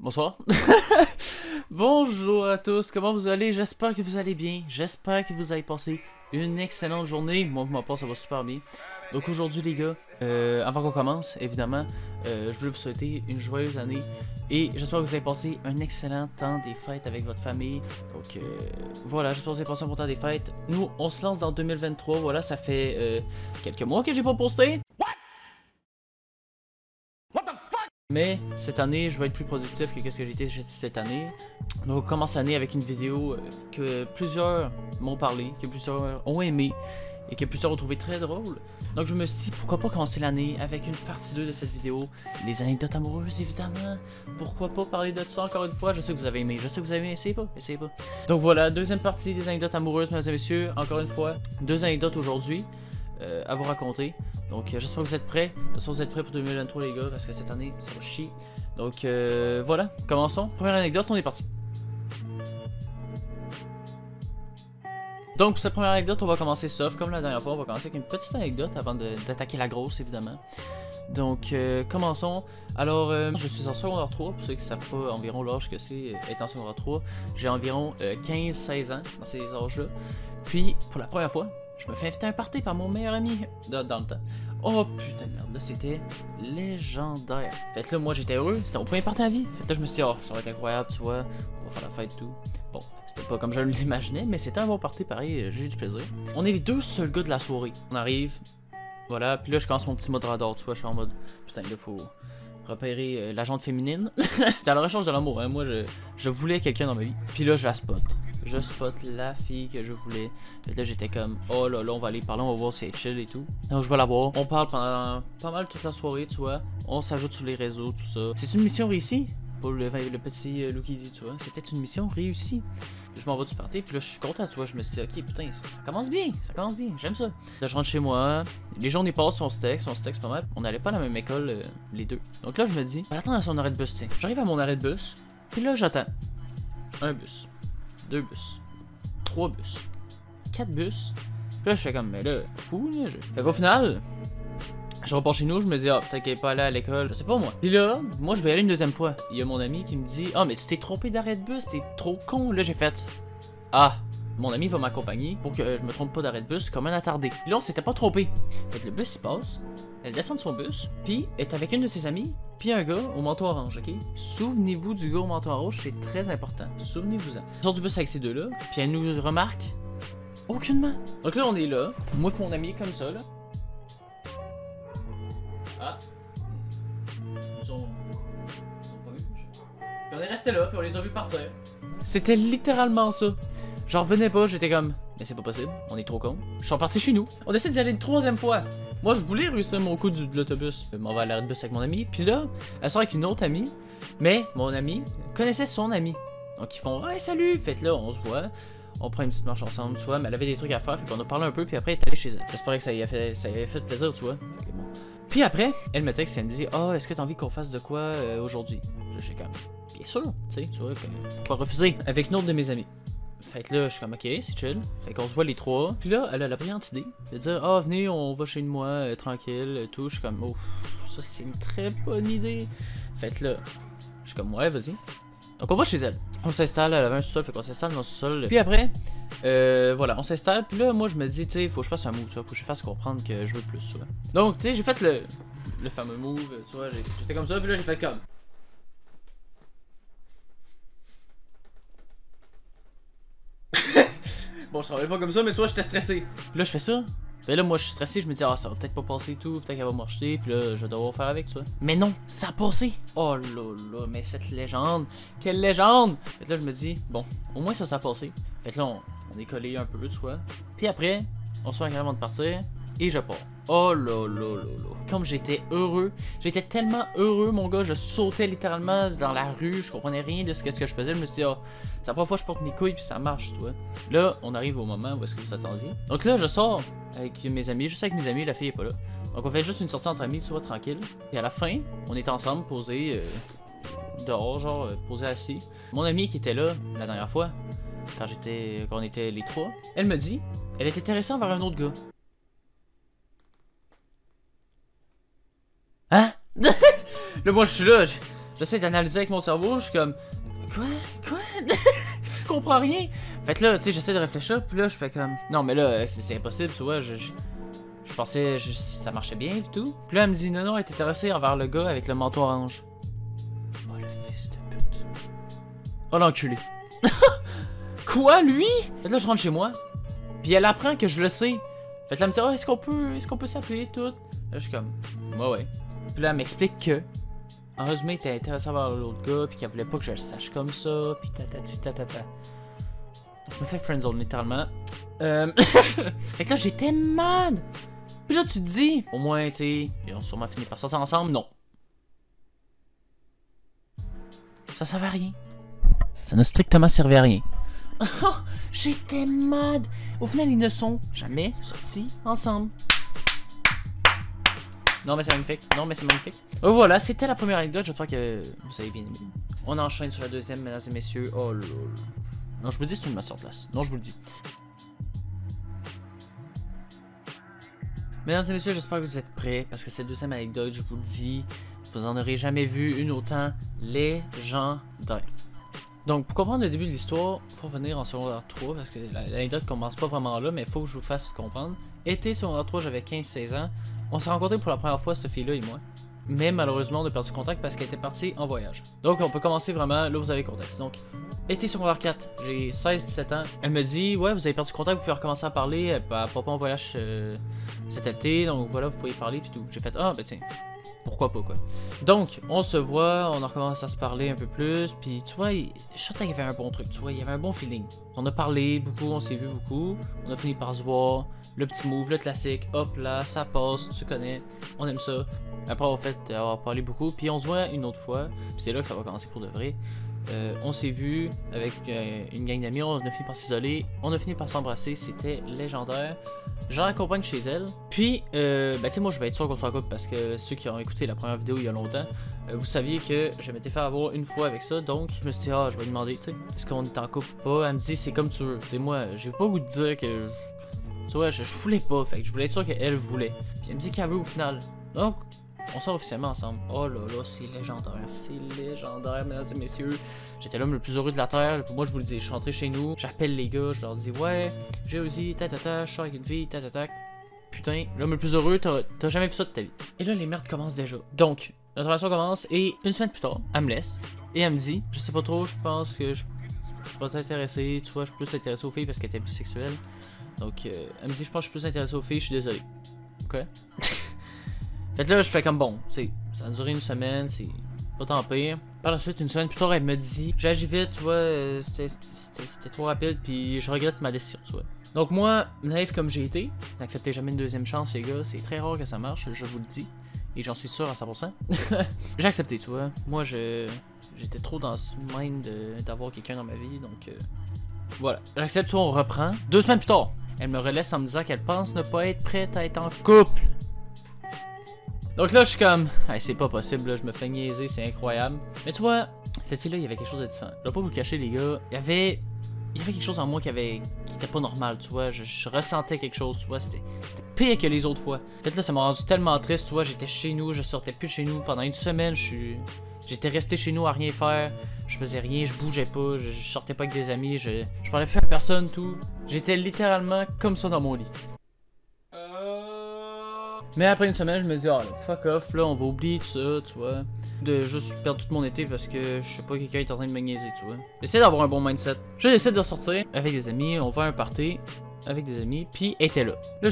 Bonsoir. Bonjour à tous, comment vous allez? J'espère que vous allez bien. J'espère que vous avez passé une excellente journée. Moi, pour ma part, ça va super bien. Donc aujourd'hui, les gars, avant qu'on commence, évidemment, je voulais vous souhaiter une joyeuse année. Et j'espère que vous avez passé un excellent temps des fêtes avec votre famille. Donc voilà, j'espère que vous avez passé un bon temps des fêtes. Nous, on se lance dans 2023. Voilà, ça fait quelques mois que j'ai pas posté. Mais cette année, je vais être plus productif que ce que j'ai été cette année. Donc, on commence l'année avec une vidéo que plusieurs m'ont parlé, que plusieurs ont aimé et que plusieurs ont trouvé très drôle. Donc, je me suis dit, pourquoi pas commencer l'année avec une partie 2 de cette vidéo. Les anecdotes amoureuses, évidemment. Pourquoi pas parler de ça encore une fois? Je sais que vous avez aimé, je sais que vous avez aimé, essayez pas, essayez pas. Donc voilà, deuxième partie des anecdotes amoureuses, mesdames et messieurs. Encore une fois, deux anecdotes aujourd'hui à vous raconter. Donc j'espère que vous êtes prêts. J'espère que vous êtes prêts pour 2023 les gars, parce que cette année ça va chier. Donc voilà, commençons. Première anecdote, on est parti. Donc pour cette première anecdote, on va commencer soft comme la dernière fois. On va commencer avec une petite anecdote avant d'attaquer la grosse évidemment. Donc commençons. Alors je suis en secondaire 3, pour ceux qui ne savent pas environ l'âge que c'est être en secondaire 3. J'ai environ 15-16 ans dans ces âges-là. Puis pour la première fois, je me fais inviter à un party par mon meilleur ami dans le temps. Oh putain de merde, là c'était légendaire. Fait que là, moi j'étais heureux, c'était mon premier party à vie. Fait que là, je me suis dit, oh, ça va être incroyable, tu vois, on va faire la fête et tout. Bon, c'était pas comme je l'imaginais, mais c'était un bon party pareil, j'ai eu du plaisir. On est les deux seuls gars de la soirée. On arrive, voilà, puis là, je commence mon petit mode radar, tu vois, je suis en mode, putain, là, faut repérer la jante féminine. T'es à la recherche de l'amour, hein, moi je voulais quelqu'un dans ma vie. Puis là, je la spot. Je spot la fille que je voulais. Et là j'étais comme oh là là on va aller parler, on va voir si elle est chill et tout. Donc je vais la voir. On parle pendant pas mal toute la soirée, tu vois. On s'ajoute sur les réseaux, tout ça. C'est une mission réussie pour le petit Lucky, tu vois. C'était une mission réussie. Je m'en vais du party, puis là je suis content, tu vois. Je me suis dit ok putain ça commence bien, j'aime ça. Là je rentre chez moi. Les journées passent, on se texte pas mal. On n'allait pas à la même école les deux. Donc là je me dis, attends à son arrêt de bus, tiens. J'arrive à mon arrêt de bus. Puis là j'attends. Un bus. 2 bus, 3 bus, 4 bus. Puis là, je fais comme, mais là, fou, là. Fait qu'au final, je repars chez nous, je me dis, ah, peut-être qu'elle est pas allée à l'école, je sais pas moi. Puis là, moi, je vais y aller une deuxième fois. Il y a mon ami qui me dit, ah, mais tu t'es trompé d'arrêt de bus, t'es trop con. Là, j'ai fait, ah, mon ami va m'accompagner pour que je me trompe pas d'arrêt de bus comme un attardé. Puis là, on s'était pas trompé. Fait que le bus, il passe, elle descend de son bus, puis elle est avec une de ses amies. Puis un gars au manteau orange, ok? Souvenez-vous du gars au manteau orange, c'est très important. Souvenez-vous-en. Elle sort du bus avec ces deux-là, puis elle nous remarque aucunement. Donc là, on est là, moi et mon ami comme ça, là. Ah. Ils ont pas vu. Puis on est resté là, puis on les a vus partir. C'était littéralement ça. J'en revenais pas, j'étais comme, mais c'est pas possible, on est trop con. Je suis reparti chez nous. On décide d'y aller une troisième fois. Moi, je voulais réussir mon coup de l'autobus. Je m'en vais à l'arrêt de bus avec mon ami. Puis là, elle sort avec une autre amie. Mais mon ami connaissait son ami. Donc ils font, hey, salut! Fait là, on se voit. On prend une petite marche ensemble, tu vois. Mais elle avait des trucs à faire. Fait qu'on a parlé un peu. Puis après, elle est allée chez elle. J'espérais que ça lui avait fait plaisir, tu vois. Fait que bon. Puis après, elle me texte. Puis elle me dit, ah, est-ce que t'as envie qu'on fasse de quoi aujourd'hui? Je suis comme, bien sûr. Tu sais, tu vois, pas refuser. Avec une autre de mes amis. Fait que là, je suis comme ok, c'est chill. Fait qu'on se voit les trois. Puis là, elle a la brillante idée de dire ah, venez, on va chez moi, tranquille, tout. Je suis comme oh, ça c'est une très bonne idée. Fait que là, je suis comme ouais, vas-y. Donc on va chez elle. On s'installe, elle avait un sous-sol, fait qu'on s'installe dans le sous-sol. Puis après, voilà, on s'installe. Puis là, moi je me dis, tu sais, faut que je fasse un move, tu vois, faut que je fasse comprendre que je veux plus, tu vois. Donc, tu sais, j'ai fait le fameux move, tu vois, j'étais comme ça, puis là j'ai fait comme. Bon, je travaillais pas comme ça, mais tu vois, j'étais stressé. Puis là, je fais ça. Puis là, moi, je suis stressé. Je me dis, ah, ça va peut-être pas passer et tout. Peut-être qu'elle va marcher. Puis là, je vais devoir faire avec, tu vois. Mais non, ça a passé. Oh là là, mais cette légende. Quelle légende! Fait que là, je me dis, bon, au moins ça a passé. Fait que là, on est collé un peu, tu vois. Puis après, on se fait carrément de partir. Et je pars. Oh là là là là. Comme j'étais heureux. J'étais tellement heureux, mon gars. Je sautais littéralement dans la rue. Je comprenais rien de ce que je faisais. Je me suis dit, oh, c'est la première fois que je porte mes couilles puis ça marche, tu vois. Là, on arrive au moment où est-ce que vous attendiez. Donc là, je sors avec mes amis. Juste avec mes amis, la fille est pas là. Donc on fait juste une sortie entre amis, tu vois, tranquille. Et à la fin, on est ensemble, posés dehors, genre, posés assis. Mon amie qui était là la dernière fois, quand on était les trois, elle me dit, elle est intéressée envers un autre gars. Hein? Là, moi, je suis là, J'essaie d'analyser avec mon cerveau, je suis comme... Quoi? Je comprends rien. Fait que là, tu sais, j'essaie de réfléchir, puis là, je fais comme... Non, mais là, c'est impossible, tu vois, je pensais ça marchait bien et tout. Puis là, elle me dit, non, elle est intéressée envers le gars avec le manteau orange. Oh, le fils de pute. Oh, l'enculé. Quoi, lui? Fait que là, je rentre chez moi, puis elle apprend que je le sais. Fait que là, elle me dit, oh, est-ce qu'on peut s'appeler tout? Là, je suis comme, ouais. Puis là, elle m'explique que, en résumé, elle était intéressée envers l'autre gars, puis qu'elle voulait pas que je le sache comme ça, puis tatata. Je me fais friendzone, littéralement. Fait que là, j'étais mad. Puis là, tu te dis, au moins, tu sais, ils ont sûrement fini par sortir ensemble. Non. Ça servait à rien. Ça n'a strictement servi à rien. J'étais mad. Au final, ils ne sont jamais sortis ensemble. Non, mais c'est magnifique. Oh, voilà, c'était la première anecdote. J'espère que vous avez bien aimé. On enchaîne sur la deuxième, mesdames et messieurs. Oh là là. Non, je vous le dis, c'est une masterclass. Non, je vous le dis. Mesdames et messieurs, j'espère que vous êtes prêts, parce que cette deuxième anecdote, je vous le dis, vous en aurez jamais vu une autant légendaire. Donc, pour comprendre le début de l'histoire, il faut revenir en secondaire 3, parce que l'anecdote commence pas vraiment là, mais il faut que je vous fasse comprendre. Été secondaire 3, j'avais 15-16 ans. On s'est rencontrés pour la première fois, cette fille-là et moi. Mais malheureusement, on a perdu contact parce qu'elle était partie en voyage. Donc, on peut commencer vraiment, là vous avez le contexte. Donc, été secondaire 4, j'ai 16-17 ans. Elle me dit, ouais, vous avez perdu contact, vous pouvez recommencer à parler. Elle part pas en voyage cet été, donc voilà, vous pouvez parler puis tout. J'ai fait, ah, ben tiens, pourquoi pas, quoi. Donc, on se voit, on a recommencé à se parler un peu plus, puis tu vois, je sentais qu'il y avait un bon truc, tu vois, il y avait un bon feeling. On a parlé beaucoup, on s'est vu beaucoup, on a fini par se voir, le petit move, le classique, hop là, ça passe, tu connais, on aime ça. Après, en fait, on a parlé beaucoup, puis on se voit une autre fois, puis c'est là que ça va commencer pour de vrai. On s'est vu avec une gang d'amis, on a fini par s'isoler, on a fini par s'embrasser, c'était légendaire. Je l'accompagne chez elle, puis ben tu sais, moi je vais être sûr qu'on soit en couple parce que ceux qui ont écouté la première vidéo il y a longtemps, vous saviez que je m'étais fait avoir une fois avec ça, donc je me suis dit, ah, je vais lui demander, tu sais, est-ce qu'on est en couple ou pas. Elle me dit, c'est comme tu veux, tu sais, moi j'ai pas le goût de dire que, tu vois, je voulais pas, fait que je voulais être sûr qu'elle voulait, puis elle me dit qu'elle veut au final, donc on sort officiellement ensemble. Oh là là, c'est légendaire, mesdames et messieurs. J'étais l'homme le plus heureux de la terre. Moi, je vous le dis, je suis rentré chez nous, j'appelle les gars, je leur dis, ouais, j'ai aussi, je sors avec une fille, Putain, l'homme le plus heureux, t'as jamais vu ça de ta vie. Et là, les merdes commencent déjà. Donc, notre relation commence, et une semaine plus tard, elle me laisse, et elle me dit, je sais pas trop, je pense que je suis pas t'intéresser, tu vois, je suis plus intéressé aux filles parce qu'elle était bisexuelle. Donc, elle me dit, je pense que je suis plus intéressé aux filles, je suis désolé. Ok? Fait que là, je fais comme bon, tu sais, ça a duré une semaine, c'est pas tant pire. Par la suite, une semaine plus tard, elle me dit, j'agis vite, tu vois, c'était trop rapide, puis je regrette ma décision, tu vois. Donc moi, naïf comme j'ai été, n'acceptez jamais une deuxième chance, les gars, c'est très rare que ça marche, je vous le dis, et j'en suis sûr à 100%. J'ai accepté, tu vois, moi j'étais trop dans ce mind d'avoir quelqu'un dans ma vie, donc voilà. J'accepte, tu vois, on reprend. 2 semaines plus tard, elle me relaisse en me disant qu'elle pense ne pas être prête à être en couple. Donc là, je suis comme, hey, c'est pas possible, là, je me fais niaiser, c'est incroyable. Mais tu vois, cette fille-là, il y avait quelque chose de différent. Je vais pas vous le cacher, les gars. Il y avait quelque chose en moi qui était pas normal, tu vois. Je ressentais quelque chose, tu vois. C'était pire que les autres fois. Peut-être là, ça m'a rendu tellement triste, tu vois. J'étais chez nous, je sortais plus de chez nous. Pendant une semaine, j'étais resté chez nous à rien faire. Je faisais rien, je bougeais pas, je sortais pas avec des amis, je parlais plus à personne, tout. J'étais littéralement comme ça dans mon lit. Mais après une semaine, je me dis, ah, oh, fuck off, là, on va oublier tout ça, tu vois. De juste perdre tout mon été parce que je sais pas, quelqu'un est en train de me niaiser, tu vois. J'essaie d'avoir un bon mindset. Je décide de sortir avec des amis, on va à un party avec des amis, puis elle était là. Là,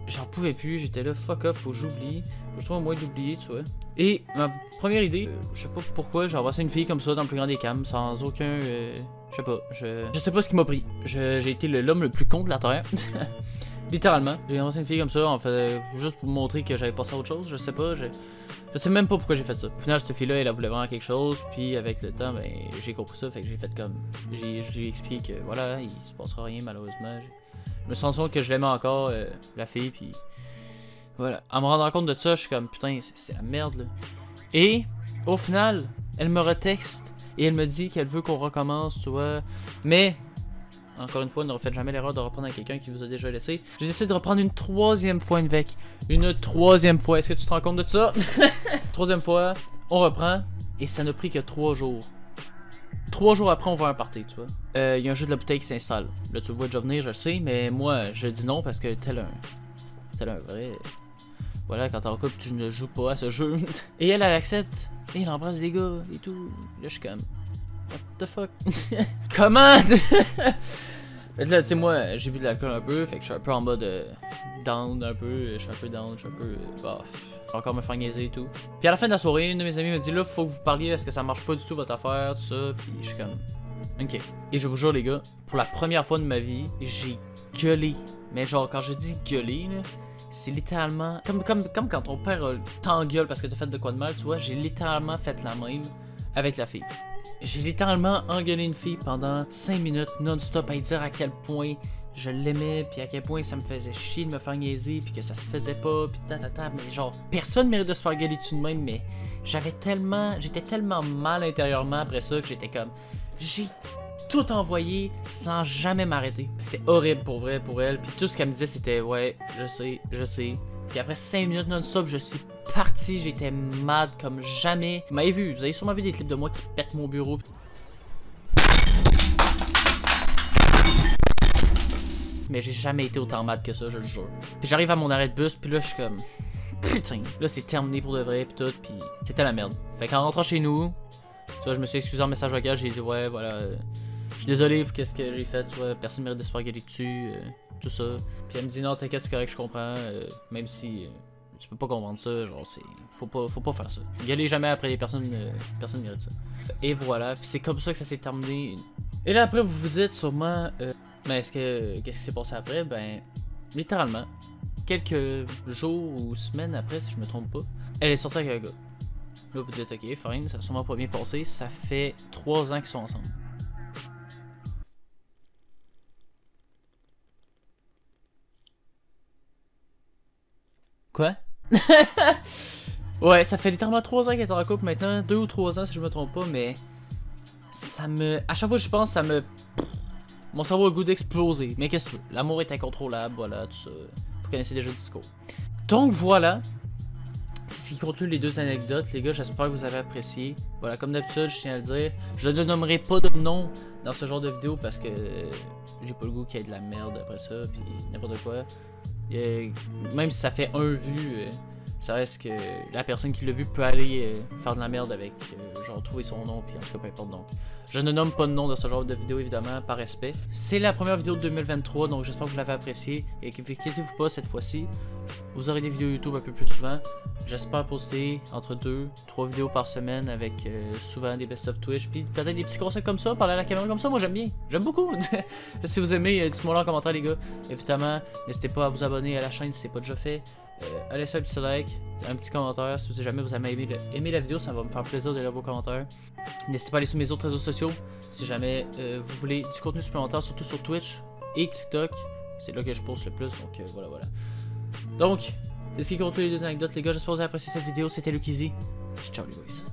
j'en pouvais plus, j'étais là, fuck off, faut que j'oublie. Faut que je trouve un moyen d'oublier, tu vois. Et ma première idée, je sais pas pourquoi, j'ai embrassé une fille comme ça dans le plus grand des cams, sans aucun. Je sais pas, je sais pas ce qui m'a pris. J'ai été l'homme le plus con de la terre. Littéralement, j'ai embrassé une fille comme ça, en fait, juste pour me montrer que j'avais passé à autre chose, je sais pas, je sais même pas pourquoi j'ai fait ça. Au final, cette fille-là, elle voulait vraiment quelque chose, puis avec le temps, ben, j'ai compris ça, fait que j'ai fait comme, je lui ai expliqué que, voilà, il se passera rien, malheureusement. Je me sens que je l'aimais encore, la fille, puis voilà. En me rendant compte de ça, je suis comme, putain, c'est la merde, là. Et, au final, elle me retexte, et elle me dit qu'elle veut qu'on recommence, tu vois, mais... Encore une fois, ne refaites jamais l'erreur de reprendre à quelqu'un qui vous a déjà laissé. J'ai décidé de reprendre une 3e fois une 3e fois. Est-ce que tu te rends compte de ça? 3e fois, on reprend. Et ça n'a pris que 3 jours. 3 jours après, on voit un party, tu vois. Il y a un jeu de la bouteille qui s'installe. Là, tu le vois déjà venir, je le sais, mais moi, je dis non parce que tel un vrai... Voilà, quand t'es en couple, tu ne joues pas à ce jeu. Et elle accepte. Et elle embrasse des gars et tout. Là, je suis comme... What the fuck? Comment? Fait que là, tu sais, moi, j'ai bu de l'alcool un peu, fait que je suis un peu en mode down, un peu. Je suis un peu down, je suis un peu... Bah, je vais encore me faire niaiser et tout. Puis à la fin de la soirée, une de mes amies me dit, là, faut que vous parliez parce que ça marche pas du tout votre affaire, tout ça. Puis je suis comme... Ok. Et je vous jure, les gars, pour la première fois de ma vie, j'ai gueulé. Mais genre, quand je dis gueuler, là... C'est littéralement comme quand ton père t'engueule parce que t'as fait de quoi de mal, tu vois. J'ai littéralement fait la même avec la fille. J'ai littéralement engueulé une fille pendant 5 minutes non-stop à lui dire à quel point je l'aimais, puis à quel point ça me faisait chier de me faire niaiser, puis que ça se faisait pas, puis mais genre, personne mérite de se faire gueuler dessus de même, mais j'étais tellement mal intérieurement après ça que j'étais comme, j'ai tout envoyé sans jamais m'arrêter. C'était horrible pour vrai pour elle, puis tout ce qu'elle me disait c'était ouais, je sais. Puis après 5 minutes non-stop, je suis parti, j'étais mad comme jamais. Vous avez sûrement vu des clips de moi qui pètent mon bureau. Mais j'ai jamais été autant mad que ça, je le jure. Puis j'arrive à mon arrêt de bus, puis là je suis comme putain, là c'est terminé pour de vrai, puis tout, puis c'était la merde. Fait qu'en rentrant chez nous, tu vois, je me suis excusé en message vocal, j'ai dit ouais, voilà, je suis désolé pour qu'est-ce que j'ai fait, tu vois, personne mérite de se faire gueuler dessus, tout ça. Puis elle me dit non, t'inquiète, c'est correct, je comprends, même si tu peux pas comprendre ça, genre c'est, faut pas faire ça. Gueuler jamais après les personnes, personne mérite ça. Et voilà, puis c'est comme ça que ça s'est terminé. Et là après vous vous dites sûrement, mais qu'est-ce qui s'est passé après? Ben, littéralement, quelques jours ou semaines après, si je me trompe pas, elle est sortie avec un gars. Là, vous dites, ok, fine, ça a sûrement pas bien passé. Ça fait 3 ans qu'ils sont ensemble. Quoi? Ouais, ça fait littéralement 3 ans qu'elle est en couple maintenant. 2 ou 3 ans, si je me trompe pas, mais... Ça me... À chaque fois que je pense, ça me... Mon cerveau a le goût d'exploser. Mais qu'est-ce que tu veux? L'amour est incontrôlable, voilà, tout ça. Vous connaissez déjà le discours. Donc, voilà. C'est ce qui conclut les 2 anecdotes, les gars, j'espère que vous avez apprécié. Voilà, comme d'habitude, je tiens à le dire, je ne nommerai pas de nom dans ce genre de vidéo parce que j'ai pas le goût qu'il y ait de la merde après ça, puis n'importe quoi. Même si ça fait un vu, ça reste que la personne qui l'a vu peut aller faire de la merde avec, genre trouver son nom, puis en tout cas peu importe donc. Je ne nomme pas de nom dans ce genre de vidéo évidemment, par respect. C'est la première vidéo de 2023, donc j'espère que vous l'avez appréciée. Et inquiétez-vous pas, cette fois-ci, vous aurez des vidéos YouTube un peu plus souvent. J'espère poster entre 2-3 vidéos par semaine avec souvent des best-of Twitch. Puis peut-être des petits conseils comme ça, parler à la caméra comme ça, moi j'aime bien. J'aime beaucoup. Si vous aimez, dites-moi en commentaire les gars. Évidemment, n'hésitez pas à vous abonner à la chaîne si ce n'est pas déjà fait. Allez faire un petit like, un petit commentaire si jamais vous avez aimé la vidéo, ça va me faire plaisir de lire vos commentaires. N'hésitez pas à aller sur mes autres réseaux sociaux si jamais vous voulez du contenu supplémentaire, surtout sur Twitch et TikTok. C'est là que je poste le plus, donc voilà. Donc, c'est ce qui conclut les 2 anecdotes les gars, j'espère que vous avez apprécié cette vidéo, c'était Lukizy. Ciao les boys.